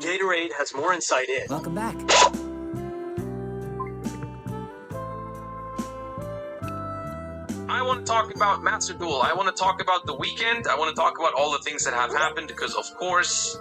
Gatorade has more insight in. Welcome back. I want to talk about Master Duel. I want to talk about the weekend. I want to talk about all the things that have happened because, of course,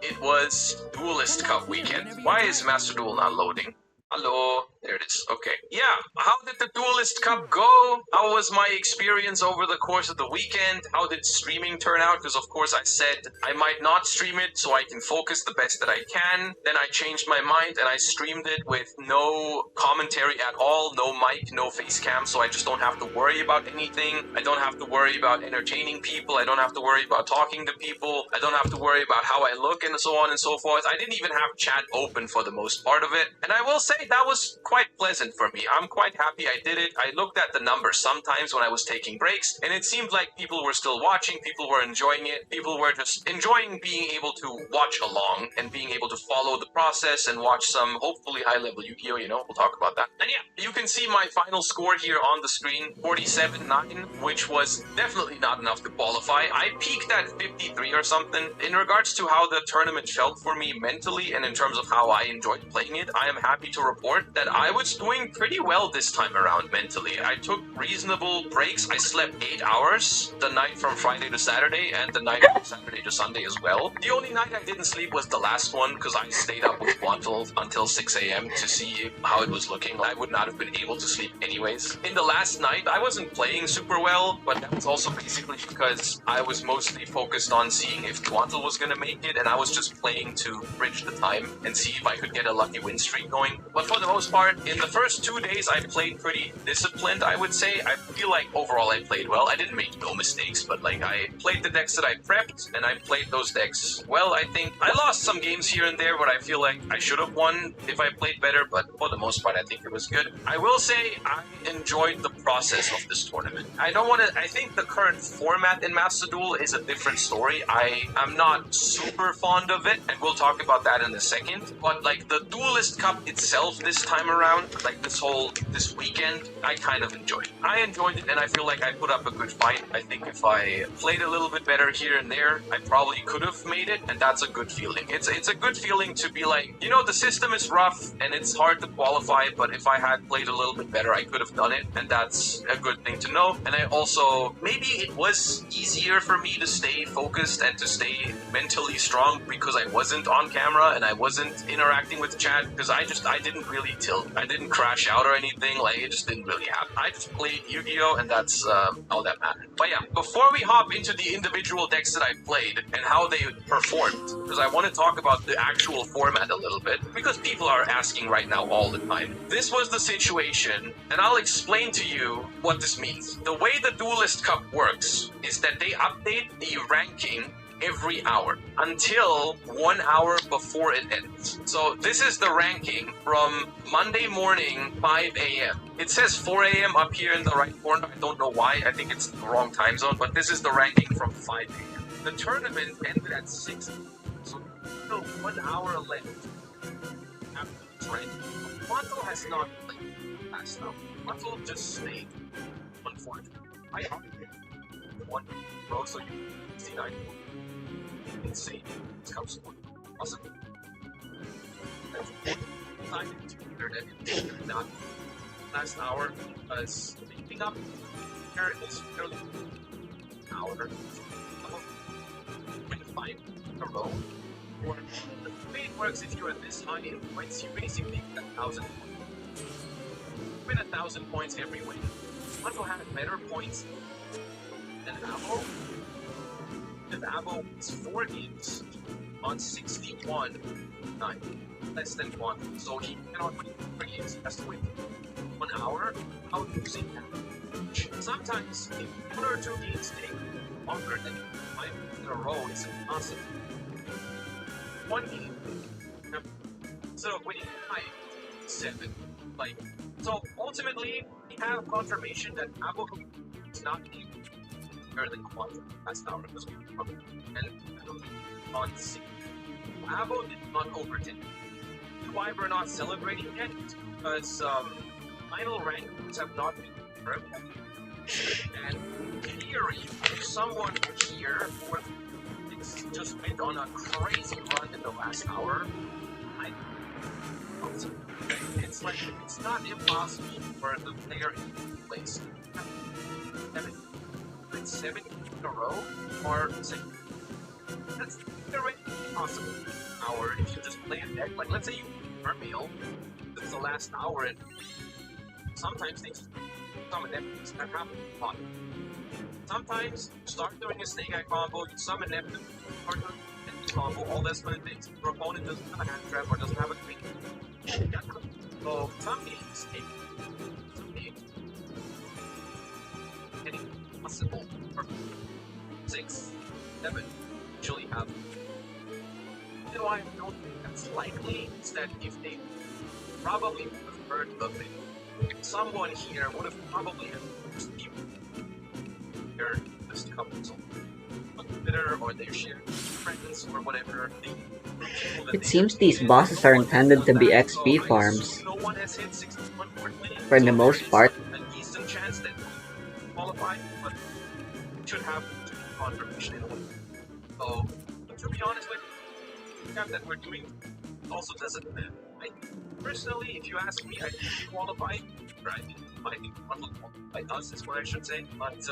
it was Duelist Cup weekend. Why is Master Duel not loading? Hello? There it is. Okay. Yeah, how did the Duelist Cup go? How was my experience over the course of the weekend? How did streaming turn out? Because, of course, I said I might not stream it so I can focus the best that I can. Then I changed my mind and I streamed it with no commentary at all, no mic, no face cam, so I just don't have to worry about anything. I don't have to worry about entertaining people. I don't have to worry about talking to people. I don't have to worry about how I look and so on and so forth. I didn't even have chat open for the most part of it. And I will say that was quite pleasant for me. I'm quite happy I did it. I looked at the numbers sometimes when I was taking breaks, and it seemed like people were still watching, people were enjoying it, people were just enjoying being able to watch along and being able to follow the process and watch some hopefully high-level Yu-Gi-Oh, you know, we'll talk about that. And yeah, you can see my final score here on the screen, 47-9, which was definitely not enough to qualify. I peaked at 53 or something. In regards to how the tournament felt for me mentally and in terms of how I enjoyed playing it, I am happy to report that I was doing pretty well this time around mentally. I took reasonable breaks. I slept 8 hours the night from Friday to Saturday and the night from Saturday to Sunday as well. The only night I didn't sleep was the last one because I stayed up with Wantel until 6 a.m. to see how it was looking. I would not have been able to sleep anyways. In the last night, I wasn't playing super well, but that was also basically because I was mostly focused on seeing if Wantel was going to make it, and I was just playing to bridge the time and see if I could get a lucky win streak going. But for the most part, in the first 2 days, I played pretty disciplined, I would say. I feel like overall I played well. I didn't make no mistakes, but like I played the decks that I prepped, and I played those decks well, I think. I lost some games here and there, but I feel like I should have won if I played better, but for the most part, I think it was good. I will say I enjoyed the process of this tournament. I think the current format in Master Duel is a different story. I am not super fond of it, and we'll talk about that in a second, but like the Duelist Cup itself this time around, like this weekend, I kind of enjoyed it. I enjoyed it, and I feel like I put up a good fight. I think if I played a little bit better here and there, I probably could have made it, and that's a good feeling. It's a good feeling to be like, you know, the system is rough, and it's hard to qualify, but if I had played a little bit better, I could have done it, and that's a good thing to know. And I also, maybe it was easier for me to stay focused and to stay mentally strong because I wasn't on camera and I wasn't interacting with chat, because I didn't really tilt. I didn't crash out or anything, like it just didn't really happen. I just played Yu-Gi-Oh, and that's all that mattered. But yeah, before we hop into the individual decks that I played and how they performed, because I want to talk about the actual format a little bit, because people are asking right now all the time. This was the situation, and I'll explain to you what this means. The way the Duelist Cup works is that they update the ranking every hour until 1 hour before it ends. So this is the ranking from Monday morning 5 a.m. It says 4 a.m. up here in the right corner. I don't know why. I think it's the wrong time zone, but this is the ranking from 5 a.m. The tournament ended at 6 a.m. So still 1 hour left after this ranking. Montel has not played past now. Montel just stayed, unfortunately. I argued one row, so you see 9. Insane. This comes awesome. Time into internet not last hour because picking up here is fairly an hour. 25 in a row. Or the way it works, if you're at this high in points, you basically get 1,000 points. You win 1,000 points every win. Once you have better points than Avo, if Avo wins 4 games on 61, 9, less than 1. So he cannot win 4 games, he has to win 1 hour without losing that. Sometimes, if 1 or 2 games take longer than 5 in a row, it's impossible. 1 game, instead of winning 5, 7. Like, so ultimately, we have confirmation that Avo is not able better than Quantum last hour because and on 6. Avo did not overtake. Why we're not celebrating yet? Because final rankings have not been confirmed. And in theory, if someone here or decks just went on a crazy run in the last hour. It's like, it's not impossible for the player in place. 7 in a row, or 6. That's already possible. Hour, if you just play a deck, like let's say you Vermeil, it's the last hour, and sometimes they just summon Neptunes. That happens a lot. Sometimes you start doing a Snake Eye combo, you summon Neptune, or do a Neptune combo, all that's what it takes. Your opponent doesn't have a hand trap or doesn't have a green. So some games take any possible for 6, 7 usually have. You know, I don't think that's likely is that if they probably would have heard of it, someone here would have probably received their list couples on Twitter or their shared friends or whatever. It seems these bosses are intended to be XP farms, for the most part. An decent chance that qualify, but should have confirmation in a way. So, to be honest with you, the stuff that we're doing also doesn't matter. Personally, if you ask me, I think we qualify. Right? I think Marvel qualified us is what I should say. But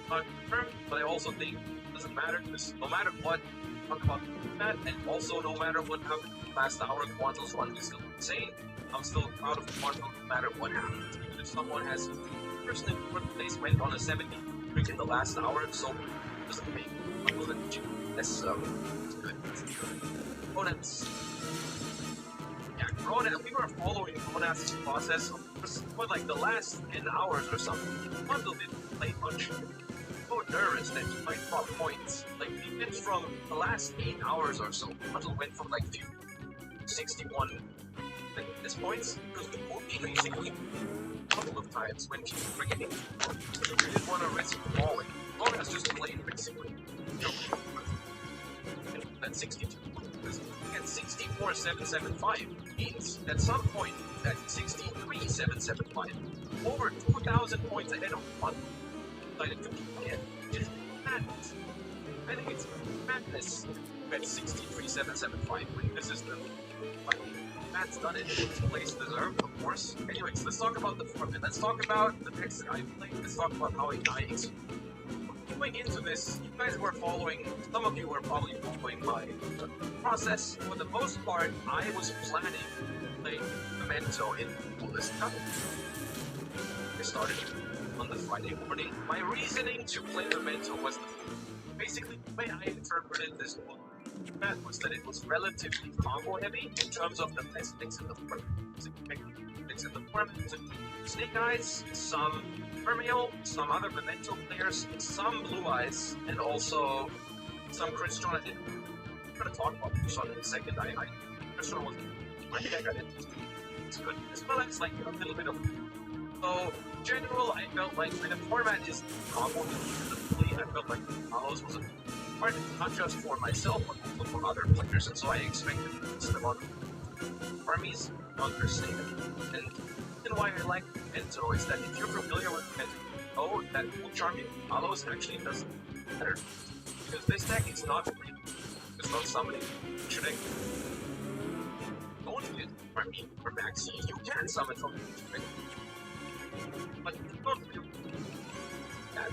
not confirmed. But I also think it doesn't matter because no matter what, talk about that, and also no matter what happened last hour, Quanto's run is still insane. I'm still proud of Quanto no matter what happens. Even if someone has personally fourth place went on a 70 streak in the last hour, so it doesn't make Quanto the G. That's good. Opponents. Yeah, Ronan, we were following Ronan's process for like the last 10 hours or something. Quanto didn't play much. So nervous that he might drop points. Like, he went from the last 8 hours or so. Quanto went from like 61 at this points because we were basically a couple of times when people were getting. We didn't want to risk falling. Ronan's just played basically. At 62. At 64,775 means at some point at 63,775, over 2,000 points ahead of one decided to be ahead. It's madness. I think it's madness at 63,775. This is the Matt's done it. It's place deserved, of course. Anyways, let's talk about the format. Let's talk about the decks that I played. Let's talk about how I experienced. Going into this, you guys were following, some of you were probably following my process. For the most part, I was planning to play Memento in Duelist Cup. I started on the Friday morning. My reasoning to play Memento was basically the way I interpreted this format was that it was relatively combo heavy in terms of the best things in the format. Things in the format, Snake Eyes, some Vermeil, some other Memento players, some Blue Eyes, and also some Chris John. I'm going to talk about Chris John in a second. Chris John was my deck. I didn't. It's good. As well as like a little bit of. So, in general, I felt like when the format is combo, I felt like Talos was a part, not just for myself, but also for other players, and so I expected some other armies to understand. And why I like Memento is that if you're familiar with Memento, that will charm you. Talos actually doesn't matter. Because this deck is not free. It's not summoning. Should I don't need it for me, for Maxi, you can summon from the but you don't really that.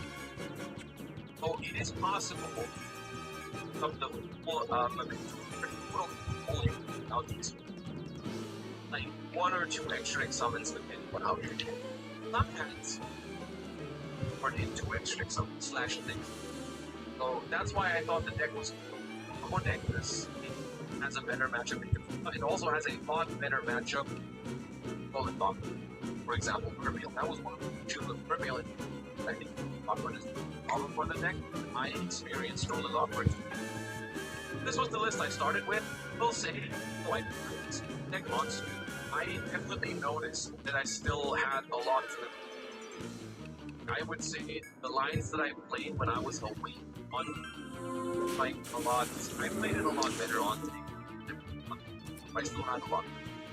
So it is possible of the full Memento only without these. Like 1 or 2 extra summons depending on how you're doing. Sometimes or in 2 extra summons slash things. So that's why I thought the deck was one deck because it has a better matchup. It also has a lot better matchup. Golden Dog, for example, Vermeil. That was one of the two of Vermeil. I think Awkward is the problem for the deck. I experienced Golden Awkward. This was the list I started with. We'll say, this deck monster. I definitely noticed that I still had a lot to. I would say the lines that I played when I was away on like a lot. I played it a lot better on tape. I still had a lot.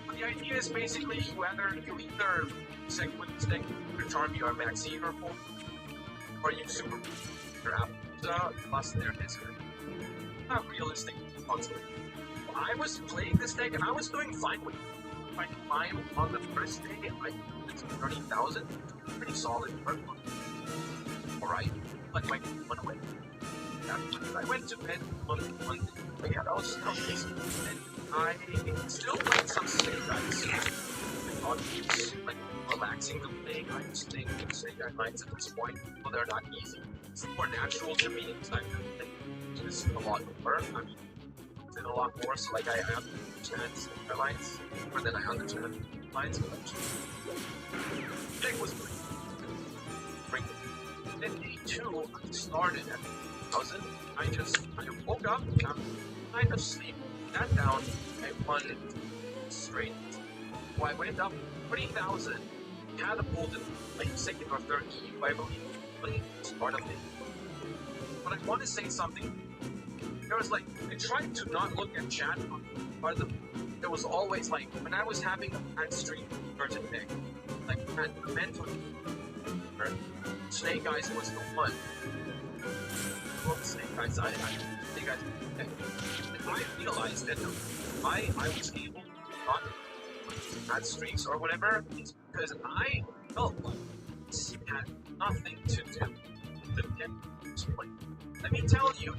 But the idea is basically you either second with this deck, either charm your Maxi or you super your Apple plus their Desert. not realistic responsibility. I was playing this deck and I was doing fine with it. My time on the first day, I did 30,000. Pretty solid. Alright. But my went away. I went to bed on Monday. But yeah, that was decent. And I still played some Snake Eyes. I thought it's like relaxing to play. I just think Snake Eye Knights at this point, well, they're not easy. It's more natural to me. I think it's a lot more. I mean, it's a lot more. So like I understand Snake Eye Lines more than I understand lines. Deck was pretty. Then day 2, I started at 1,000. I woke up, kind of sleep, sat down, I won straight. So I went up 3,000, catapulted like second or third EU, I believe. But it's part of it. But I want to say something. There was like, I tried to not look at chat, but there was always like, when I was having a bad streak for today, like, the mental Snake Eyes was the one. Well, Snake Eyes, I think I realized that I was able to not bad streaks or whatever, it's because I felt like this had nothing to do with the this point. Let me tell you,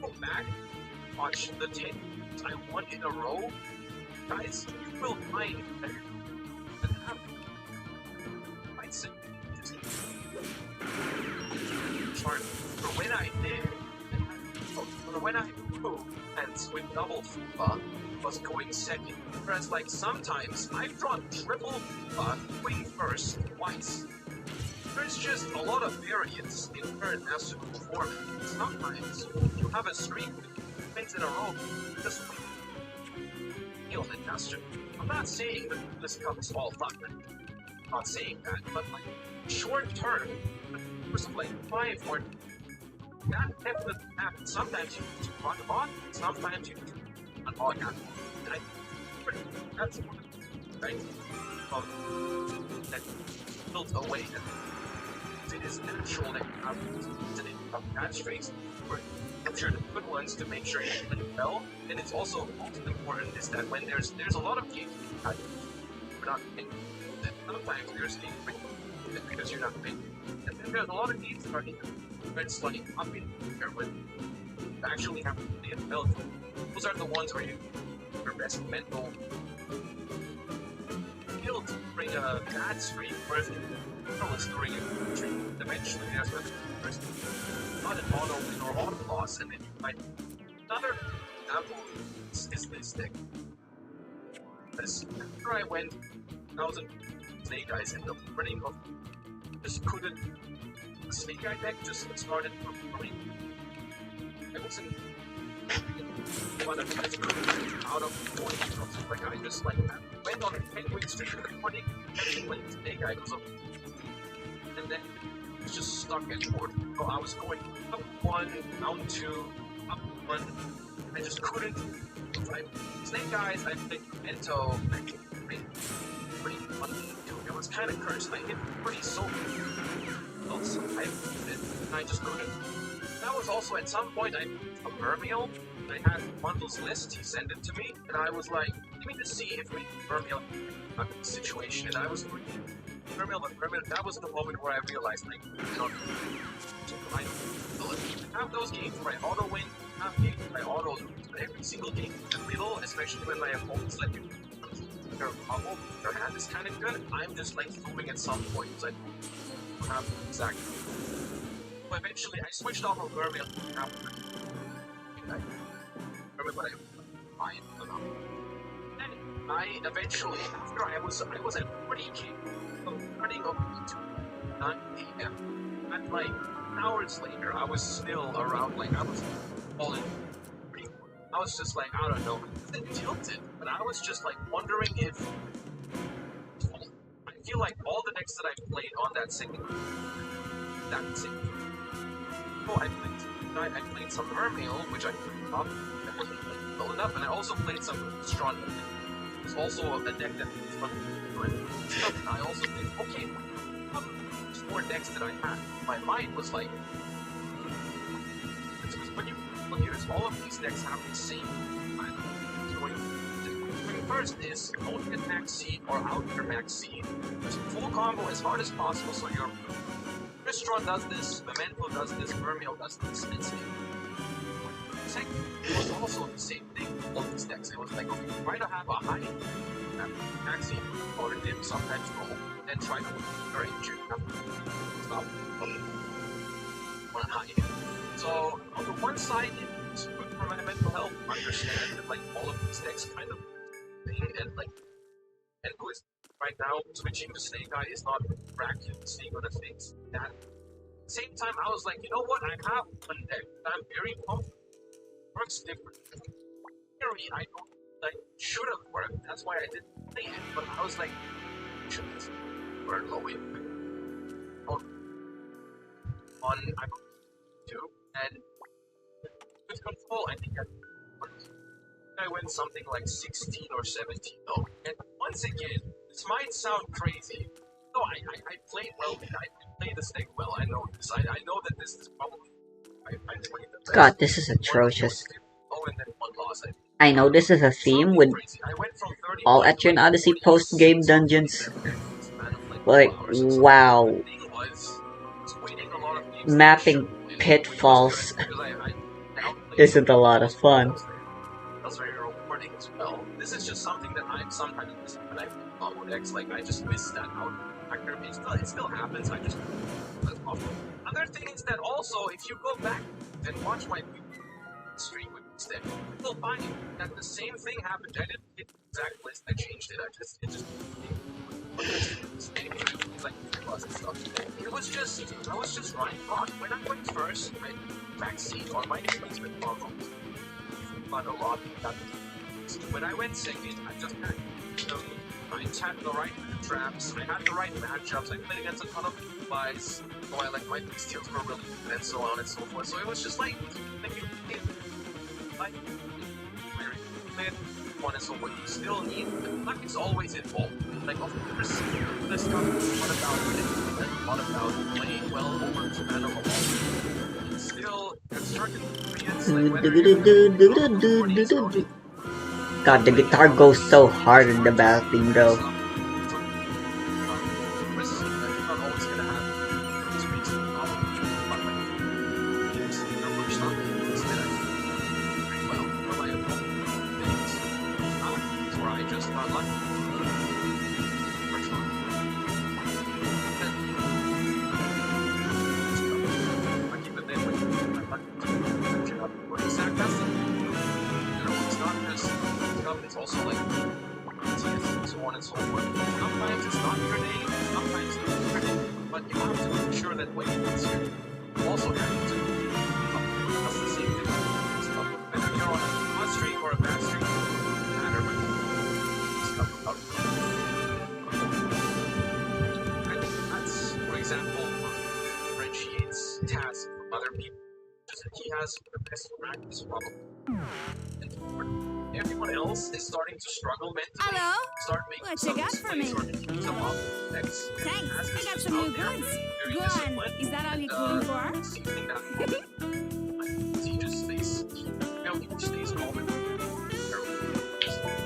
go back, watch the 10 games I won in a row, guys, you will find that I'd say just chart for when I did, for when I moved and with double Fupa was going second, whereas like sometimes I've drawn triple Fupa going first twice. There's just a lot of variance in current Master Duel format. Sometimes you have a streak with wins in a row, just feel it, Master. I'm not saying that this cup is all luck. I'm not saying that, but like short term, for like 5 or that definitely happens. Sometimes you need to run a bot, sometimes you need to run all that. And that's one of the right that built a way that it is natural that you have to bad streaks or capture the good ones to make sure you play well. And it's also most important is that when there's a lot of games you're not playing, that sometimes there's games because you're not playing. And then there's a lot of games that are where it's like up in here when you actually have to play it well. Those are the ones where you your best mental skill to bring a bad streak, whereas is during a streak. Eventually there's not an auto win or auto loss, and then you find another example is this deck. Because after I went 1,000 Snake Eyes and the running of just couldn't. The Snake Eye deck just started performing. I wasn't out of point. Like I just like went on a 10-week streak with 20 Snake Eye goes up, and then it was just stuck at 4. So I was going up 1, down 2, up 1. I just couldn't. Like Snake Eyes, I played Mento, I played pretty funny too. It was kind of cursed. I hit pretty so. Also, I just couldn't. That was also at some point I a Vermeil. I had Bundle's list. He sent it to me, and I was like, "Let me just see if we Vermeil in this situation." And I was like, Vermeil. That was the moment where I realized, like, I have those games where I auto win, have games where I auto lose. Every single game in the middle, especially when my opponents let you. Their bubble, their hand is kind of good. I'm just like moving at some point. Like, have exactly. But eventually, I switched off of Vermeil after. I remember what I find about. And I eventually, after I was at 40k, running up to 9 a.m. And like hours later, I was still around. Like I was falling. I was just like, I don't know, I wasn't tilted, but I was just like wondering if I feel like all the decks that I played on that second oh, I played some Vermeil, which I played up, that wasn't well enough, and I also played some strong. It was also a deck that was fun to do. And I also played, okay, four decks that I had. My mind was like, when you But here's all of these decks have the same kind of going. First is don't get max seed or out your max seed. Just full combo as hard as possible so your Restaurant does this, Memento does this, Vermeil does this, and same. Second, it was also the same thing on these decks. It was like, okay, try to have a high max seed or dip, sometimes roll, and try to arrange it. Stop. On high. So on the one side, it's good for my mental health. Understand that like all of these decks kind of thing and like and good. Right now, switching to Snake Eye is not miraculously gonna fix that. At the same time, I was like, you know what? I have one deck that I'm very confident works different. Theory, I don't like should have worked. That's why I didn't play it. But I was like, should this work low impact? On I two and with control, I think I went something like 16 or 17 though. And once again, this might sound crazy. No, I played well. I played this deck well. I know this. I know that this is probably I played the best. God, this is atrocious. Oh, and then one loss. I know this is a theme with all Etrian Odyssey post-game dungeons. Like, wow. Mapping pitfalls isn't a lot of fun. That's very rewarding as well. This is just something that I'm sometimes missing when I play with X. Like, I just miss that out factor. It still happens. I just Other thing is that also, if you go back and watch my stream with this deck, you'll find that the same thing happened. I didn't hit the exact list. I changed it. It was just I was just running wrong. When I went first, I backseat or my replacement combo. But a lot that when I went second, I just had I had the right traps, I had the right matchups, I played against a ton of buys, so I like my steals were really good and so on and so forth. So it was just like one is what you still need. Luck is always involved. Like of course this stuff what about winning and what about playing well over to man of a still certain periods like God, the guitar goes so hard in the battling though. It's also like so on and so forth. Sometimes it's not your name, sometimes it's your name, but you have to make sure that when it's you also have to that's the same thing. Whether you're on a hot streak or a bad streak, it doesn't matter, but stuff out. I think that's, for example, what differentiates Taz from other people. Just that he has the best practice problem. Everyone else is starting to struggle mentally. Hello? Start making What you got for me? Thanks. I got some new goods. Go on. Is that all you're calling for?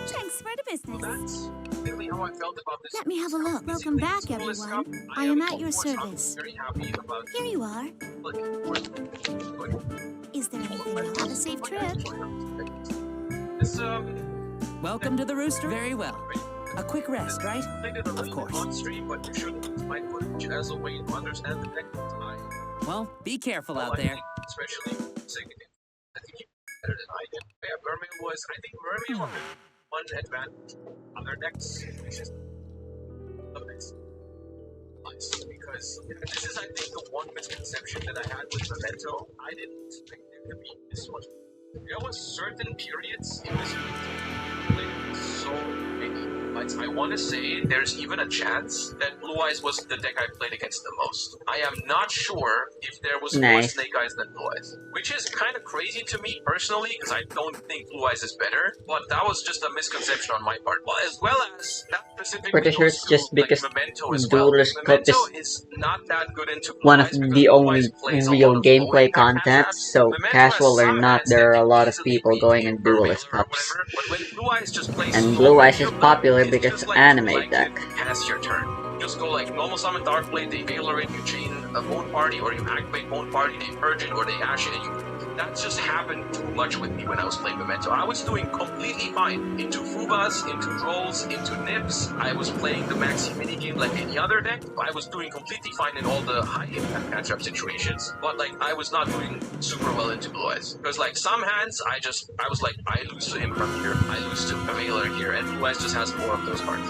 Thanks for the business. That's really how I felt about this. Let me have a look. Welcome back, everyone. I am at your service. Very happy about Here you are. Is there anything else? Have a safe trip. This, Welcome to the Rooster. Very well. A quick rest, right? Of course. On stream, but you shouldn't use my footage as a way to understand the technical time. Well, be careful out there. Especially second. I think you're better than I did. Yeah, Vermeil was. I think Vermeil had one advantage. Other decks, which is nice because this is, I think, the one misconception that I had with Memento. I didn't expect there to be this much. There was certain periods in this played so many fights. I want to say there's even a chance that Blue Eyes was the deck I played against the most. I am not sure if there was more Snake Eyes than Blue Eyes, which is kind of crazy to me personally because I don't think Blue Eyes is better. But that was just a misconception on my part. Well, as well as that specifically Pretty sure goes it's to, just like, because Memento as well. Duelist Cup Memento is is not that good into one of Blue Eyes because the Blue Eyes only plays a real lot of low gameplay impact content, maps. so Memento has casual or some not, hands there that are a can lot of easily people beat going a in Mermail Duelist or Cups. whatever, but when Blue Eyes just plays And so Blue Eyes many is of them, popular it's because just it's like anime like deck. it pass your turn. Just go like normal summon Darkblade, they Veiler it, you chain a Bone Party, or you activate Bone Party, they Purge it, or they Ash it, and you... That just happened too much with me when I was playing Memento. I was doing completely fine. Into Fubas, into Trolls, into Nips. I was playing the Maxi minigame like any other deck. I was doing completely fine in all the high impact matchup situations. But like, I was not doing super well into Blue Eyes. Because like, some hands, I was like, I lose to Imperm here, I lose to Veiler here, and Blue Eyes just has more of those cards.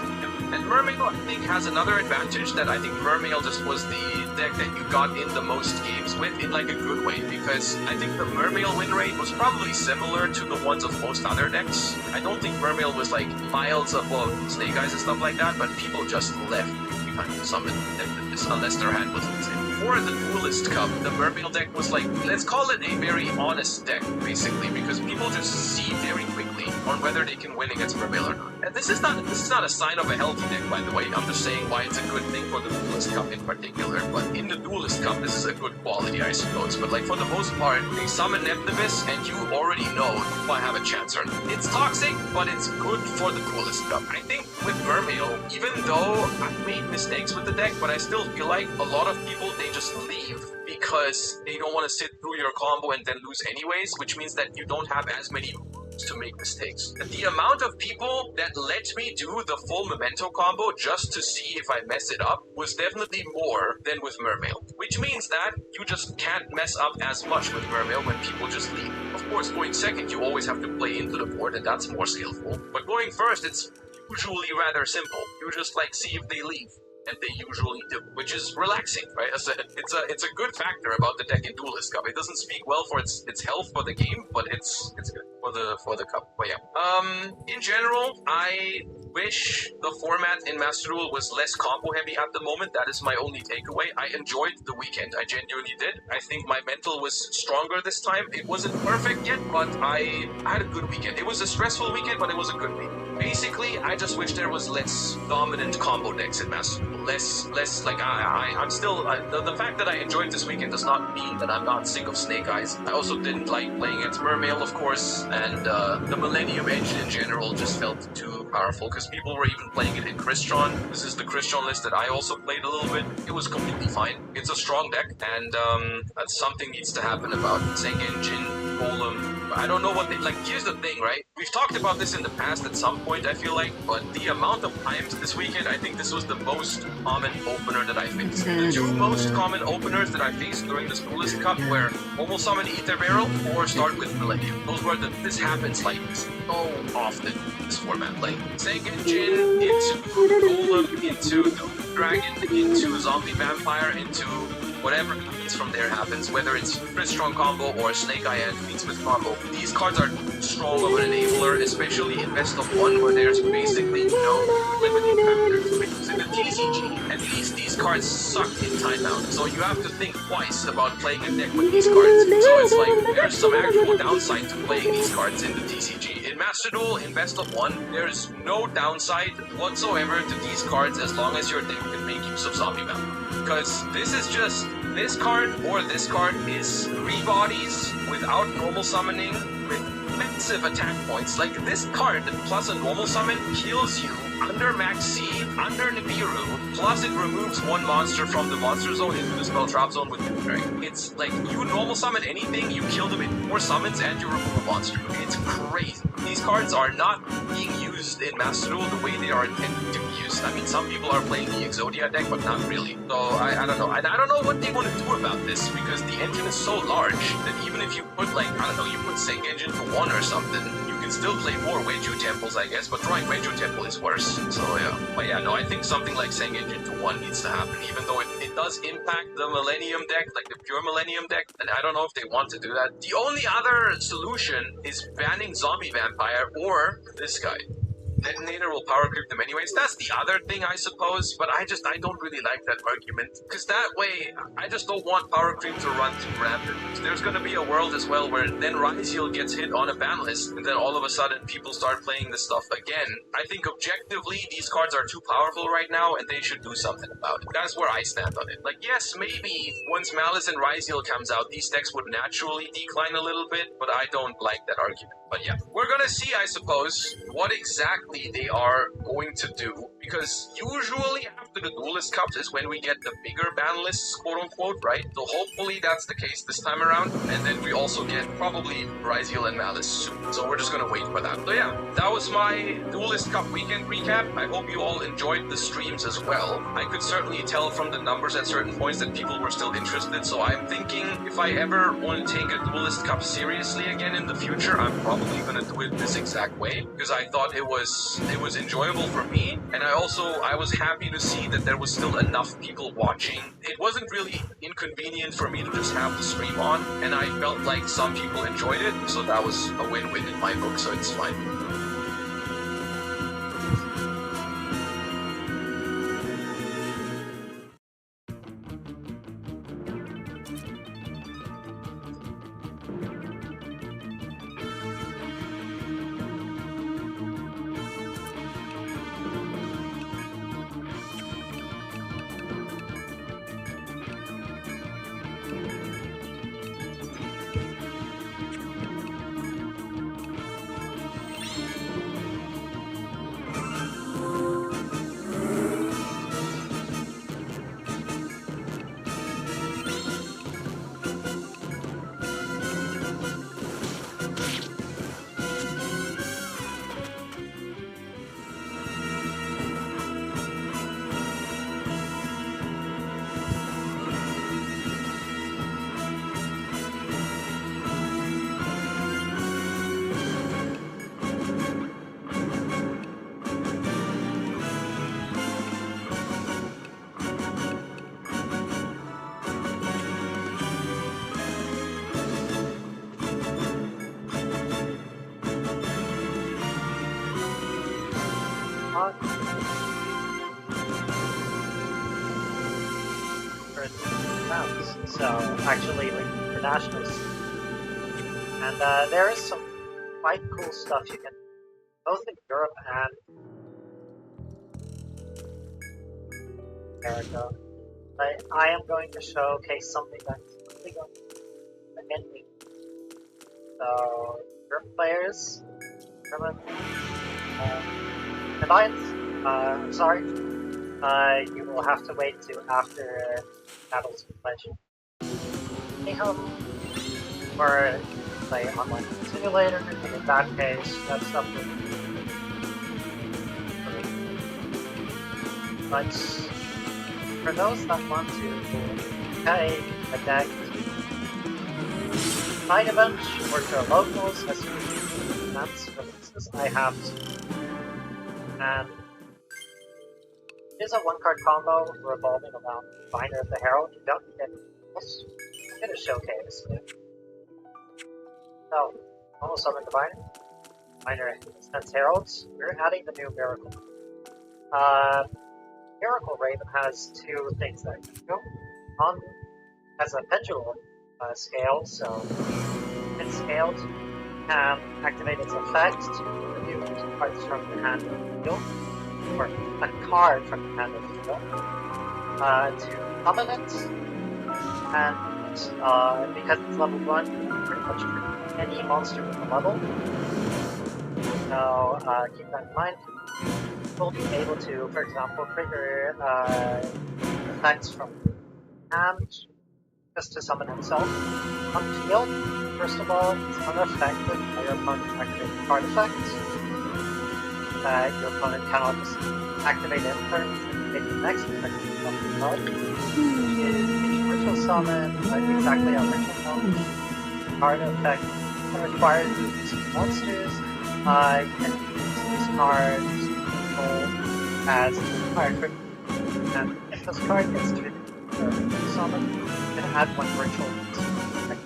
And Mermail, I think, has another advantage that I think Mermail just was the deck that you got in the most games with in like a good way, because I think the Mermail win rate was probably similar to the ones of most other decks. I don't think Mermail was like miles above Snake Eyes and stuff like that, but people just left behind the summon deck unless their hand was insane. For the Duelist Cup, the Mermail deck was like, let's call it a very honest deck, basically, because people just see very quickly on whether they can win against Mermail or not. And this is not a sign of a healthy deck, by the way. I'm just saying why it's a good thing for the Duelist Cup in particular. But in the Duelist Cup, this is a good quality, I suppose. But like for the most part, they summon Neptibus, and you already know if I have a chance or not. It's toxic, but it's good for the Duelist Cup. I think with Mermail, even though I've made mistakes with the deck, but I still feel like a lot of people, they just leave because they don't want to sit through your combo and then lose anyways, which means that you don't have as many to make mistakes. The amount of people that let me do the full Memento combo just to see if I mess it up was definitely more than with Mermail, which means that you just can't mess up as much with Mermail when people just leave. Of course, going second, you always have to play into the board, and that's more skillful. But going first, it's usually rather simple. You just like see if they leave. And they usually do, which is relaxing, right? It's a good factor about the deck in Duelist Cup. It doesn't speak well for its health for the game, but it's good for the cup. But yeah, in general, I wish the format in Master Duel was less combo heavy at the moment. That is my only takeaway. I enjoyed the weekend. I genuinely did. I think my mental was stronger this time. It wasn't perfect yet, but I had a good weekend. It was a stressful weekend, but it was a good week. Basically, I just wish there was less dominant combo decks in Master Duel. Less like I'm still the fact that I enjoyed this weekend does not mean that I'm not sick of Snake Eyes. I also didn't like playing against Mermail, of course, and the Millennium engine in general just felt too powerful because people were even playing it in Crystron. This is the Crystron list that I also played a little bit. It was completely fine. It's a strong deck, and something needs to happen about Sengen, Jin, Golem. I don't know what they like. Here's the thing, right? We've talked about this in the past at some point, I feel like, but the amount of times this weekend, I think this was the most common opener that I faced. The two most common openers that I faced during this Duelist Cup were Homo Summon Ether Barrel or Start with Millennium. Those were this happens like so often in this format. Like Sengen Jin into Golem, into Dragon, into Zombie Vampire, into whatever happens from there happens, whether it's Chris Strong combo or Snake Eye and Beatsmith combo. These cards are strong of an enabler, especially in best of one where there's basically no limiting factors. Because in the TCG, at least these cards suck in timeout, so you have to think twice about playing a deck with these cards. So it's like, there's some actual downside to playing these cards in the TCG. In Master Duel, in best of one, there's no downside whatsoever to these cards as long as your deck can make use of Zombie Vampire. Because this is just, this card or this card is 3 bodies without normal summoning with massive attack points. Like this card plus a normal summon kills you under Max C, under Nibiru, plus it removes 1 monster from the monster zone into the spell drop zone with Dragon. It's like you normal summon anything, you kill them in 4 summons, and you remove a monster. It's crazy. These cards are not being used in Master Duel the way they are intended to be used. I mean, some people are playing the Exodia deck, but not really. So I don't know. I don't know what they want to do about this, because the engine is so large that even if you put like, I don't know, you put Sync Engine to 1 or something, you can still play more Weiju Temples, I guess, but drawing Weiju Temple is worse. So yeah. But yeah, no, I think something like Sync Engine to 1 needs to happen, even though it does impact the Millennium deck, like the pure Millennium deck, and I don't know if they want to do that. The only other solution is banning Zombie Vampire or this guy. detonator will power creep them anyways. That's the other thing, I suppose, but I don't really like that argument. Because that way, I just don't want power creep to run too rampant. There's gonna be a world as well where then Ryziel gets hit on a ban list, and then all of a sudden people start playing this stuff again. I think objectively, these cards are too powerful right now, and they should do something about it. That's where I stand on it. Like, yes, maybe once Malice and Ryziel comes out, these decks would naturally decline a little bit, but I don't like that argument. But yeah, we're gonna see, I suppose, what exactly they are going to do, because usually after the Duelist Cups is when we get the bigger ban lists, quote-unquote, right? So hopefully that's the case this time around, and then we also get probably Ryziel and Malice soon. So we're just gonna wait for that. So yeah, that was my Duelist Cup weekend recap. I hope you all enjoyed the streams as well. I could certainly tell from the numbers at certain points that people were still interested, so I'm thinking if I ever want to take a Duelist Cup seriously again in the future, I'm probably gonna do it this exact way, because I thought it was enjoyable for me, and I was happy to see that there was still enough people watching. It wasn't really inconvenient for me to just have the stream on, and I felt like some people enjoyed it, so that was a win-win in my book, so it's fine. So actually like internationals, and there is some quite cool stuff you can both in Europe and America. I am going to showcase something that's really going to hit me. So German players, German Alliance, I'm sorry, you will have to wait till after Battles of Legend. Or play online simulator, and in that case, that stuff will be. But for those that want to take a deck to side event or to locals as events releases, I have to. And it is a one-card combo revolving around Binder of the Herald. You don't get I'm going to showcase it. So, almost summon the Binder Sense Heralds. We're adding the new Miracle. Miracle Raven has two things that you go on as a pendulum scale, so it's scaled, can activate its effect to remove two cards from the hand of the field, or a card from the hand of the field, to summon it. And because it's level 1, you can pretty much treat any monster with the level. So keep that in mind. We'll be able to, for example, trigger effects from hand just to summon himself. On field, first of all, it's unaffected by your opponent's activated card effects. Your opponent cannot just activate in turns and take the next effect from the card. Ritual summon, exactly how ritual summon. Card effect can require to use monsters. You can use these cards as fire crit. And if this card gets treated as summon, you can add one ritual effect.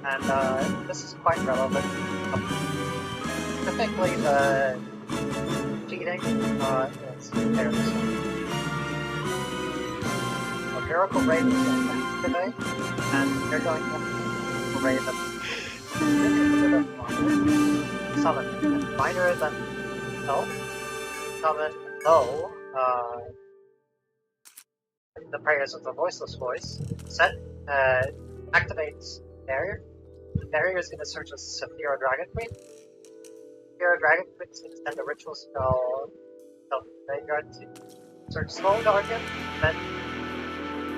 And this is quite relevant. Typically the leading is there. A Miracle Raven is going to activate, and they're going to Raven. Summon minor than health. Summon low. The prayers of the voiceless voice. Set. Activates barrier. The barrier is going to search as Saphira Dragon Queen. Saphira Dragon Queen is going to send a ritual spell. Graveyard to search Skull Guardian. Then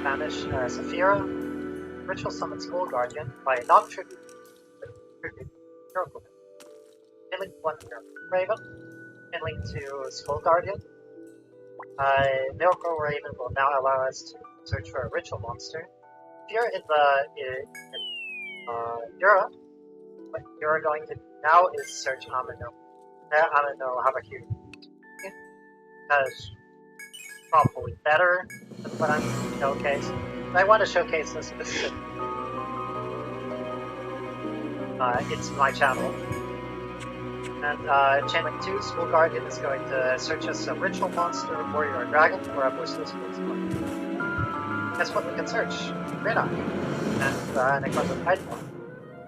banish Saphira. Ritual summon Skull Guardian by a non-tribute. Miracle. Killing one Raven. Killing to Skull Guardian. Miracle Raven will now allow us to search for a ritual monster. If you're in Yura, what you're going to do now is search Amino. Amino Habakiri. Because probably better than what I'm showcasing. I want to showcase this because it's my channel. And Chainlink 2, School Guardian is going to search us a ritual monster, warrior, or dragon, or a voiceless voice. Guess what we can search? Rena. And it comes with Python.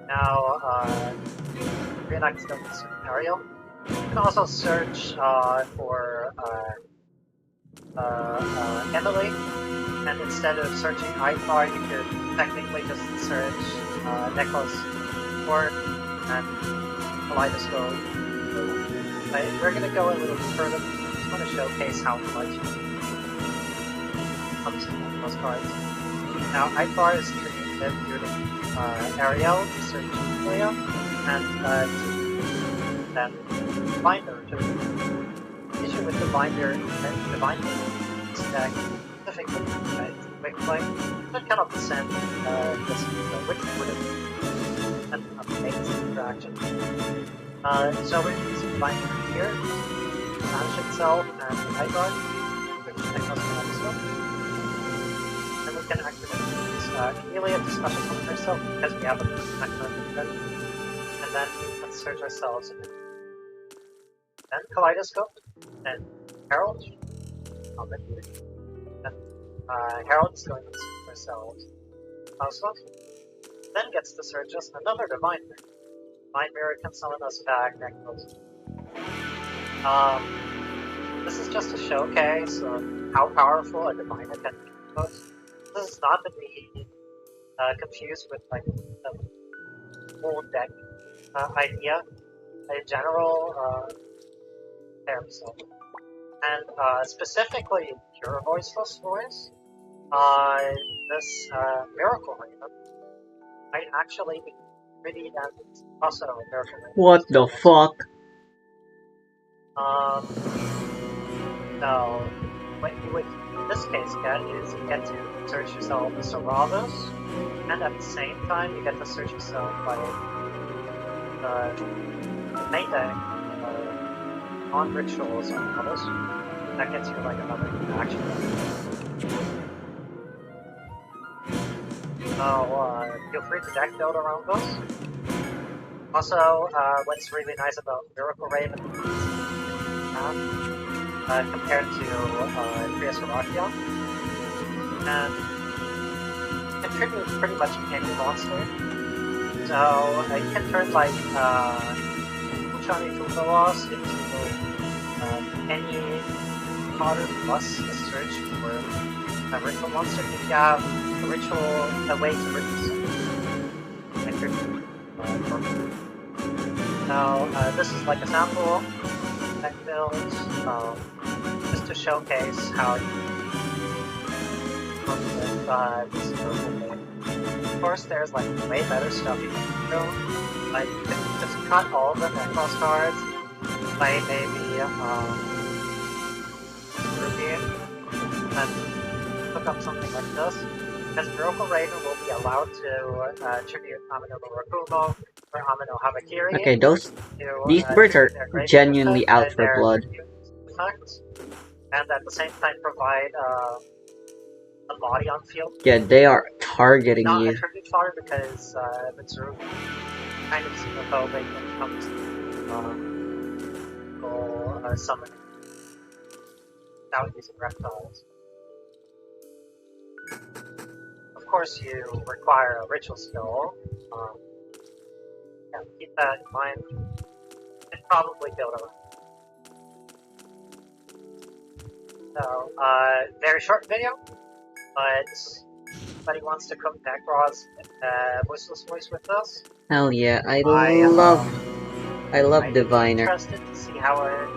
Now, Rena is going to search Ariel. You can also search for Emily. And instead of searching Ivar, you could technically just search Nekos or and Kaleidoscope. We're going to go a little further. I just want to showcase how much comes from those cards. Now, Ivar is treated using Ariel to search Julia, and to then Binder. The issue with the Binder is that specifically, it's a quick play, that cannot send this which would have an amazing interaction. So we're using Binder here, Banish itself, and Ivar, which takes us to the next one. And we can activate these Amelia to special summon herself because we have a mechanism ready. And then we can search ourselves in it. Then Kaleidoscope, and Herald, and Herald is going to search ourselves. Then gets to search us another Divine Mirror. Divine Mirror can summon us back next close. This is just a showcase of how powerful a Diviner can be. This is not to be confused with like the whole deck idea. In general, and specifically Pure Voiceless Voice, this Miracle Raven might actually be pretty damaged. Also, Miracle Raven. What the fuck? So, what you would in this case get is you get to search yourself Sarados, and at the same time you get to search yourself by the main deck on rituals and others. That gets you like another action. So feel free to deck build around those. Also, what's really nice about Miracle Raven compared to Prius Hierarchia, and contribute pretty much any monster. So you can turn like Shani Tubalos into any modern plus a search for a ritual monster if you have a way to ritual summon. Now, this is like a sample deck build, just to showcase how you work with this purple game. Of course, there's like way better stuff you can do. Like, you can just cut all the Necros cards by maybe Ruby and hook up something like this. Because Miracle Raven will be allowed to tribute Amino Rakumo or Amino Habakiri. Okay, these birds are genuinely out for blood. Effect, and at the same time provide a body on field. Yeah, they are targeting Not you. a tribute fodder because it's kind of xenophobic when it comes to summoning. without using reptiles. Of course, you require a ritual skill. Yeah, keep that in mind. And probably build a. So, very short video, but anybody wants to cook Necro's voiceless voice with us? Hell yeah, I I'm love Diviner. interested to see how it.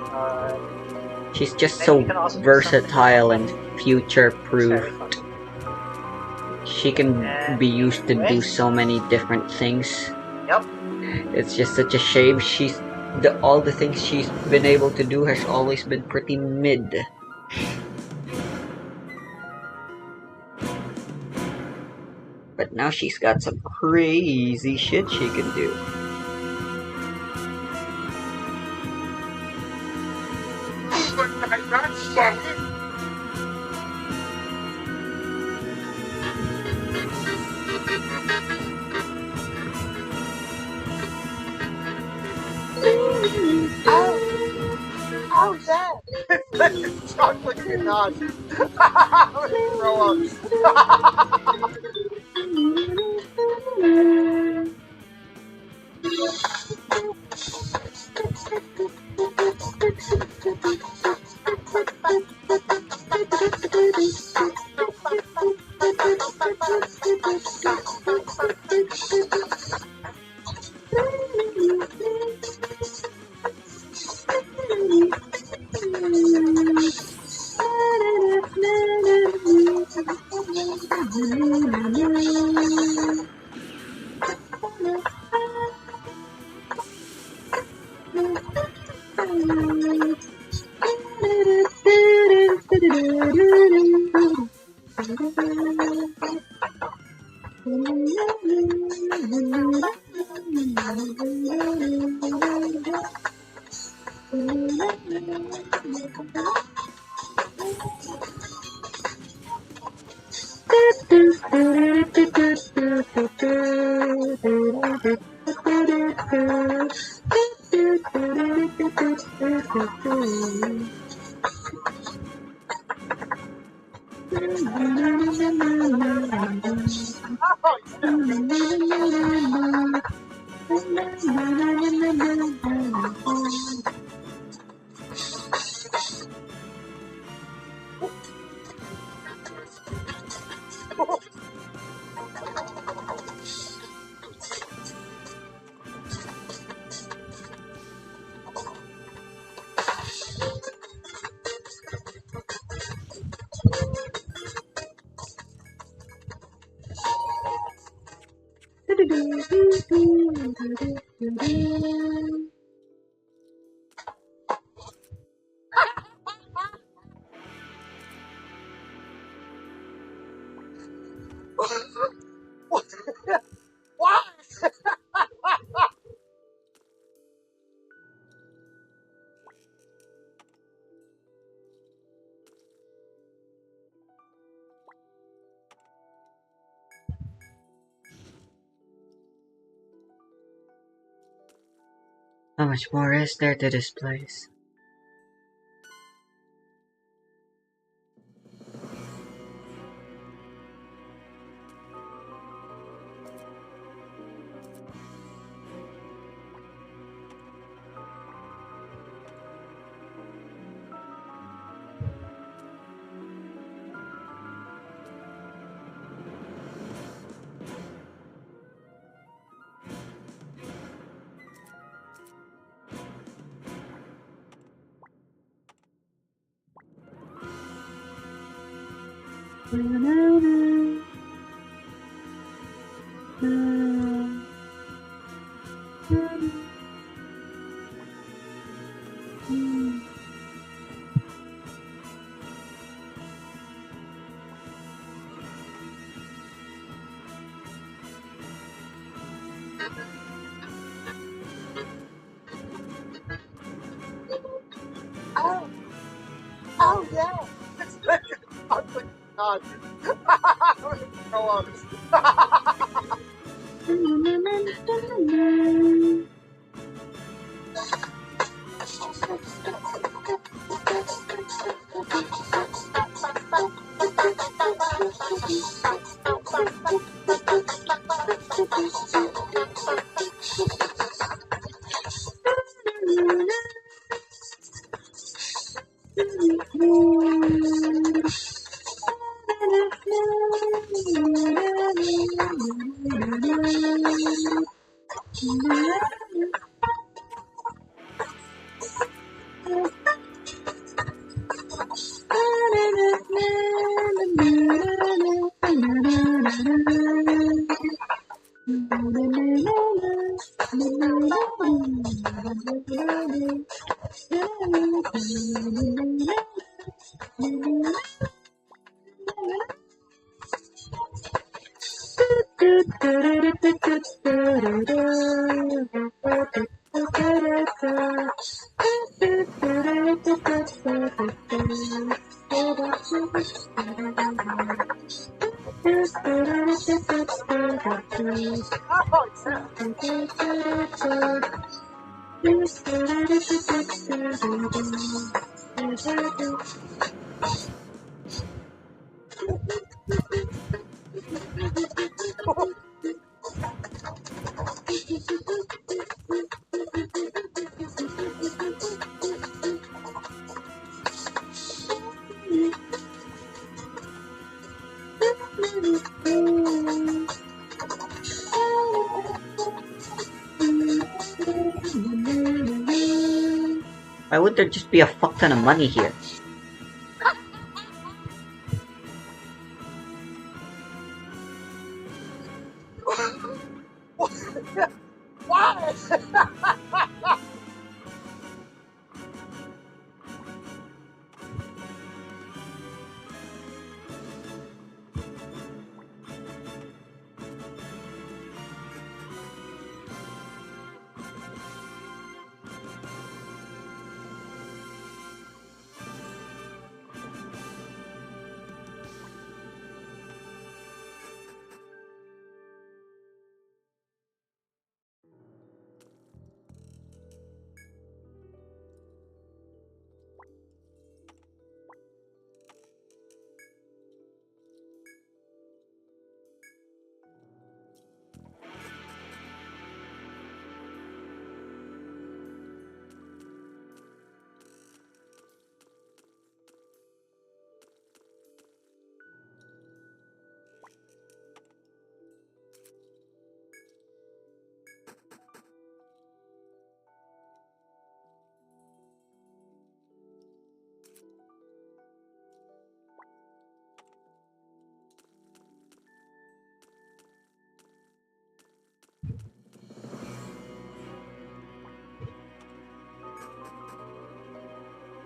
She's just Maybe so we can also do versatile and something it's future-proof. very fun. She can be used to do so many different things. Yep. It's just such a shame all the things she's been able to do has always been pretty mid. But now she's got some crazy shit she can do. Oh, that! Chocolate ganache! I'm gonna throw up! What? How much more is there to this place? Oh! Oh, yeah! It's like a chocolate ganache! I'm gonna throw up! Why would there just be a fuck ton of money here? Why?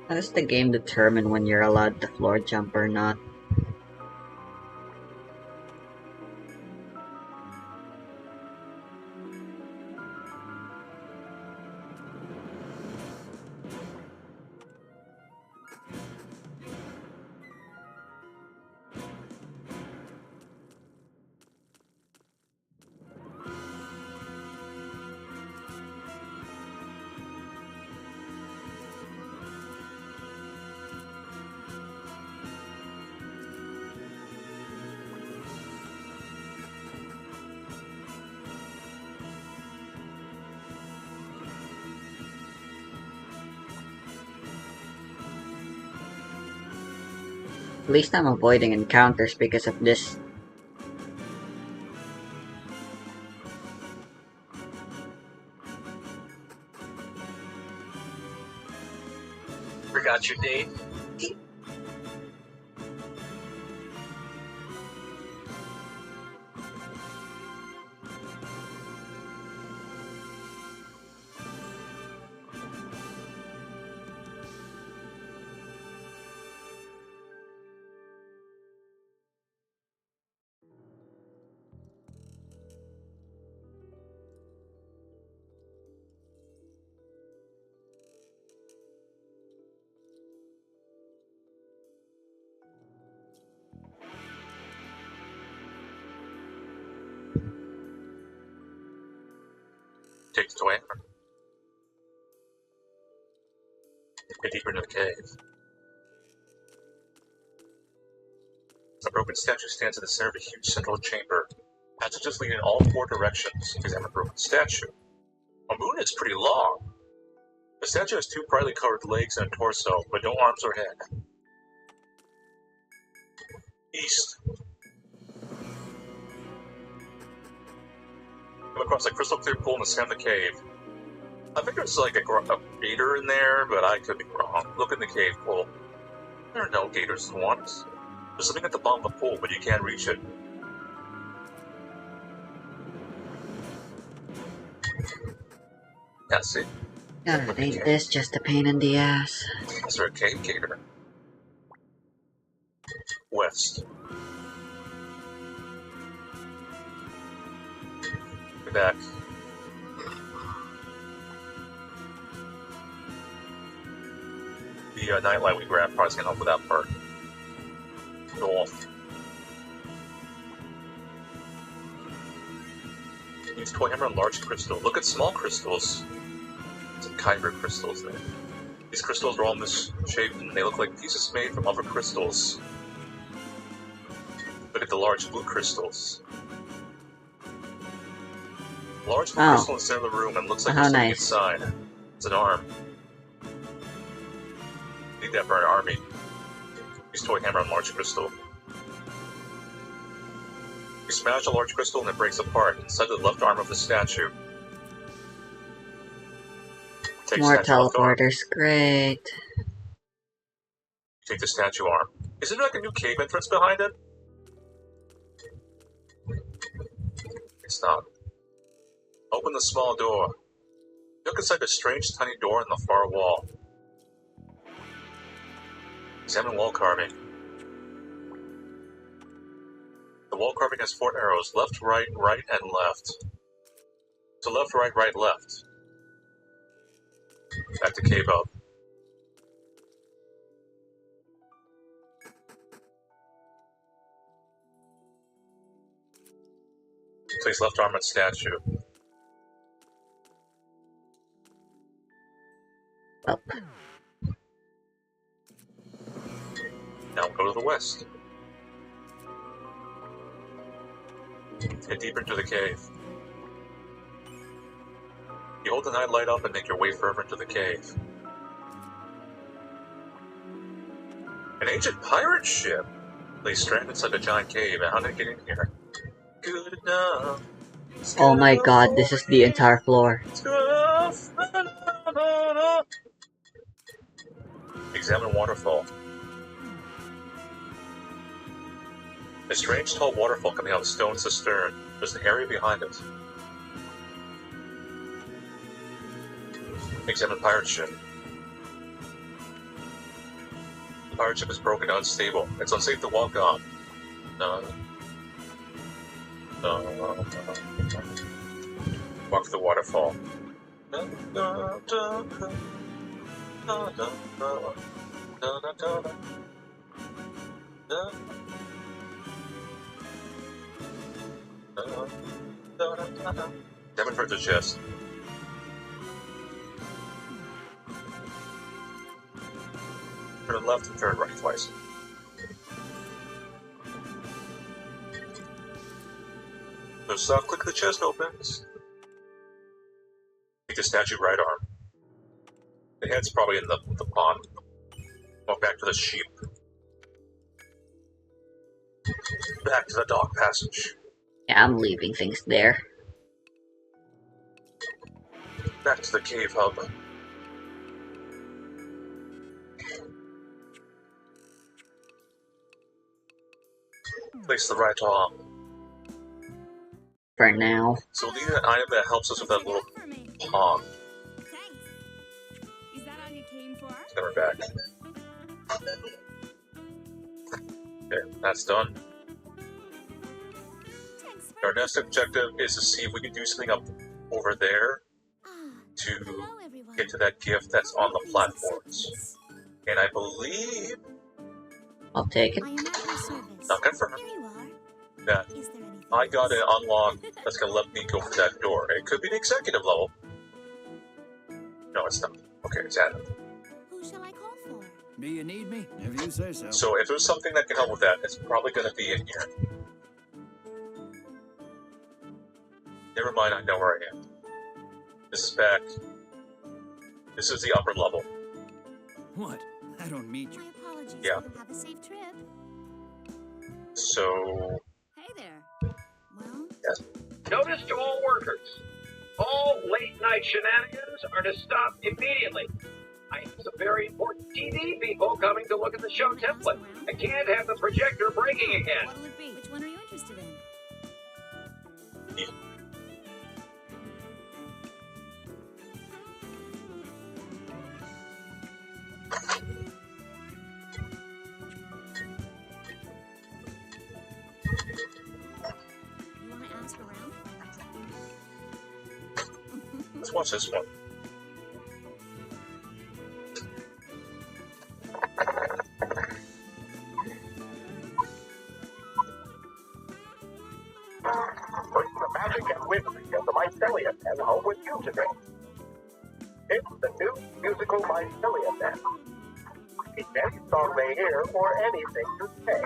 How does the game determine when you're allowed to floor jump or not? At least I'm avoiding encounters because of this. Forgot your date? Takes it away. Get deeper into the cave. A broken statue stands in the center of a huge central chamber. Passages lead in all four directions. Examine the broken statue. A moon is pretty long. The statue has two brightly colored legs and a torso, but no arms or head. East. Come across a crystal clear pool in the center of the cave. I think there's like a gator in there, but I could be wrong. Look in the cave pool. There are no gators in one. There's something at the bottom of the pool, but you can't reach it. Yeah, see? God, ain't this just a pain in the ass? Is there a cave gator? West. Get back. The nightlight we grabbed probably gonna help with that part. North. Use toy hammer on large crystal. Look at small crystals. Some kyber crystals there. These crystals are all in this shape and they look like pieces made from other crystals. Look at the large blue crystals. Large blue crystal in the center of the room and looks like there's something inside. It's an arm. Need that for an army. Use toy hammer on large crystal. You smash a large crystal and it breaks apart inside the left arm of the statue. More teleporters, great. Take the statue arm. Isn't there like a new cave entrance behind it? It's not. Open the small door. Look inside a strange tiny door in the far wall. Examine wall carving. The wall carving has 4 arrows, left, right, right, and left. So left, right, right, left. Back to cave up. Place left arm on statue. Up. Now go to the west. Head deeper into the cave. You hold the night light up and make your way further into the cave. An ancient pirate ship lay stranded inside a giant cave. And how did it get in here? Good enough. Oh my god, this is the entire floor. Examine waterfall. A strange tall waterfall coming out of stone cistern. There's an area behind it. Examine pirate ship. The pirate ship is broken and unstable. It's unsafe to walk on. Walk the waterfall. Demonstrate the chest. Turn left and turn right twice. So soft click the chest opens. Take the statue right arm. The head's probably in the pond. Walk back to the sheep. Back to the dog passage. Yeah, I'm leaving things there. Back to the cave hub. Place the right arm. For now. So we'll need an item that helps us with that little pond. Thanks. Is that all you came for? Never back. Okay, that's done. Thanks. Our next objective is to see if we can do something up over there to Hello, everyone. get to that gift that's on the platforms. And I believe, I'll take it. I am at your service. not confirmed, Here you are. that Is there anything I got else? an unlock that's going to let me go for that door. It could be an executive level. No, it's not. Okay, it's added. Who shall I call for? Do you need me? If you say so. So if there's something that can help with that, it's probably going to be in here. Never mind, I know where I am. This is back. This is the upper level. What? I don't meet you. My apologies. Yeah. Have a safe trip. So, Hey there. Well, Notice to all workers. All late-night shenanigans are to stop immediately. I have some very important TV people coming to look at the show template. I can't have the projector breaking again. what'll it be? Which one are you interested in? You want to ask around? let's watch this one. Bring the magic and wizardry of the Mycelia Pen home with you today. It's the new musical Mycelia Pen. It's any song they hear or anything you say.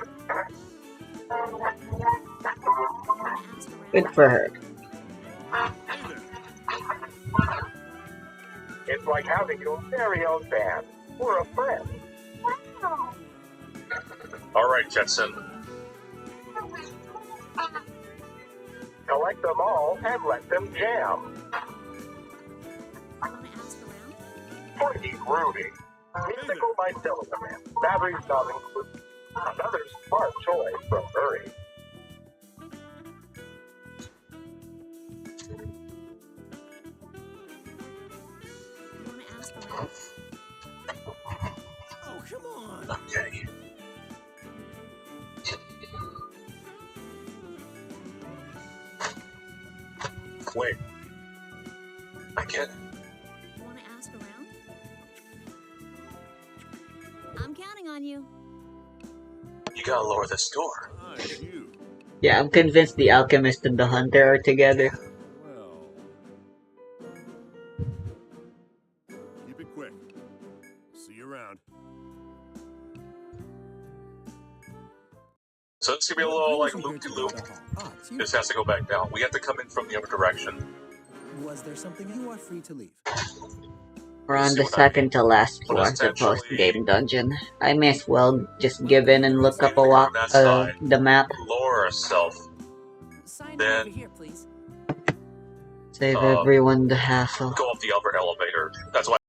Good for her. It's like having your very own band or a friend. Alright, Jetson. Collect them all and let them jam. You want to ask around? Pretty groovy. Musical Mycelia Pen. Batteries not included. Another smart choice from Murray. You want to ask around? Oh, come on. Okay. Wait. I get it. You want to ask around? I'm counting on you. You gotta lower this door. Nice, you. Yeah, I'm convinced the alchemist and the hunter are together. Well. Keep it quick. See you around. So it's gonna be a little like loop-de-loop. This has to go back down. We have to come in from the other direction. Was there something? You are free to leave. We're on See the what I second to last But floor of the essentially- post-game dungeon. I may as well just give in and look up a Anything walk, on that side. the map. Lower herself. Sign Then- over here, please. Save everyone the hassle. Go up the upper elevator. That's why